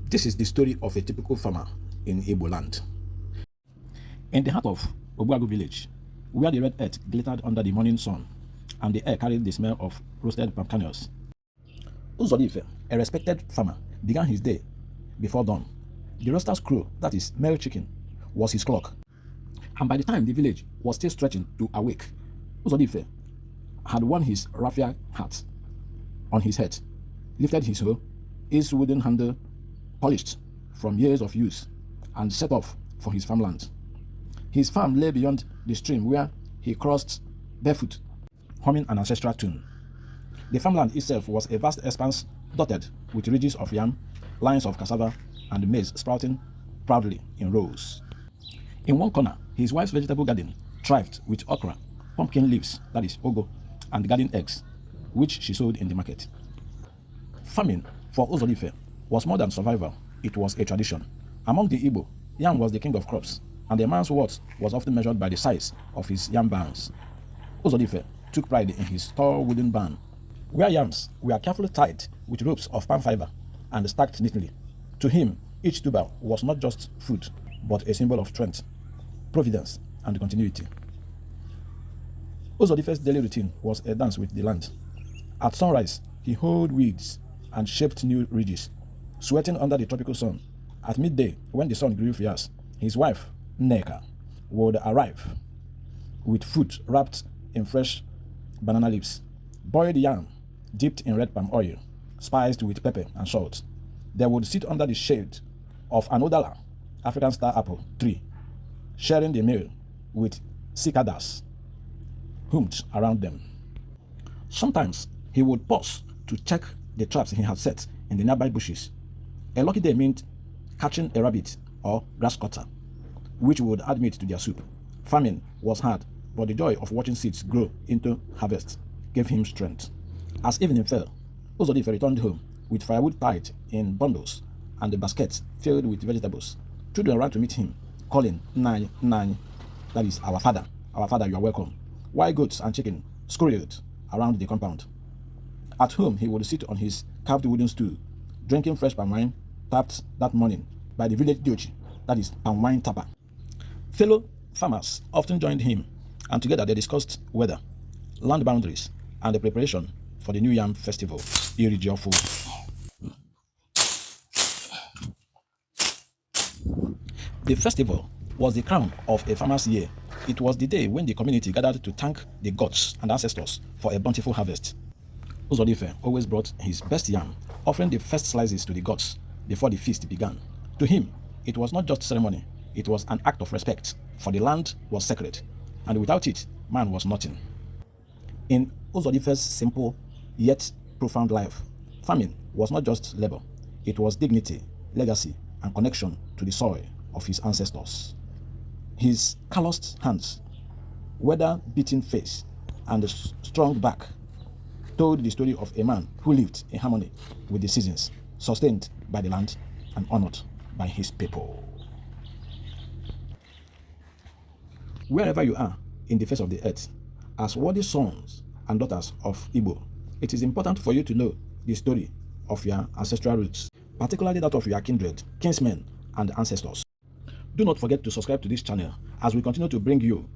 This is the story of a typical farmer in Igbo land. In the heart of Obuagu village, where the red earth glittered under the morning sun and the air carried the smell of roasted palm kernels, Uzodife, a respected farmer, began his day before dawn. The rooster's crow, that is male chicken, was his clock. And by the time the village was still stretching to awake, Uzodife had worn his raffia hat on his head, lifted his hoe, his wooden handle polished from years of use, and set off for his farmland. His farm lay beyond the stream where he crossed barefoot, humming an ancestral tune. The farmland itself was a vast expanse dotted with ridges of yam, lines of cassava, and maize sprouting proudly in rows. In one corner, his wife's vegetable garden thrived with okra, pumpkin leaves, that is ogo, and garden eggs, which she sold in the market. Farming for Uzodife was more than survival, it was a tradition. Among the Igbo, yam was the king of crops, and a man's worth was often measured by the size of his yam barns. Uzodife took pride in his tall wooden barn, where yams were carefully tied with ropes of palm fiber and stacked neatly. To him, each tuber was not just food, but a symbol of strength, providence, and continuity. Uzodife's daily routine was a dance with the land. At sunrise, he hoed weeds and shaped new ridges, sweating under the tropical sun. At midday, when the sun grew fierce, his wife, Nneka, would arrive with food wrapped in fresh banana leaves, boiled yam dipped in red palm oil, spiced with pepper and salt. They would sit under the shade of an odala, African star apple tree, sharing the meal with cicadas hummed around them. Sometimes he would pause to check the traps he had set in the nearby bushes. A lucky day meant catching a rabbit or grass cutter, which would add meat to their soup. Farming was hard, but the joy of watching seeds grow into harvest gave him strength. As evening fell, Uzodife returned home with firewood tied in bundles and a basket filled with vegetables. Children ran to meet him, calling, "Nai, Nai," that is, our father, you are welcome. Wild goats and chicken scurried around the compound. At home, he would sit on his carved wooden stool, drinking fresh palm wine tapped that morning by the village diochi, that is, palm wine tapper. Fellow farmers often joined him, and together they discussed weather, land boundaries, and the preparation for the New Yam Festival, Irijiofo. The festival was the crown of a farmer's year. It was the day when the community gathered to thank the gods and ancestors for a bountiful harvest. Uzodife always brought his best yam, offering the first slices to the gods before the feast began. To him, it was not just ceremony, it was an act of respect, for the land was sacred, and without it, man was nothing. In Uzodife's simple yet profound life, farming was not just labor, it was dignity, legacy, and connection to the soil of his ancestors. His calloused hands, weather-beaten face, and a strong back told the story of a man who lived in harmony with the seasons, sustained by the land and honored by his people. Wherever you are in the face of the earth, as worthy sons and daughters of Igbo, it is important for you to know the story of your ancestral roots, particularly that of your kindred, kinsmen, and ancestors. Do not forget to subscribe to this channel as we continue to bring you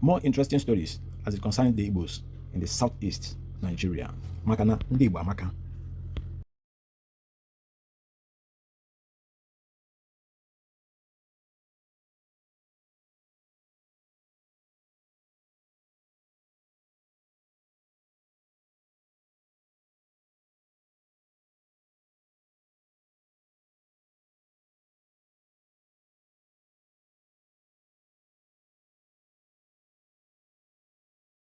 more interesting stories as it concerns the Igbos in the southeast Nigeria. Makana ndiigboamaka.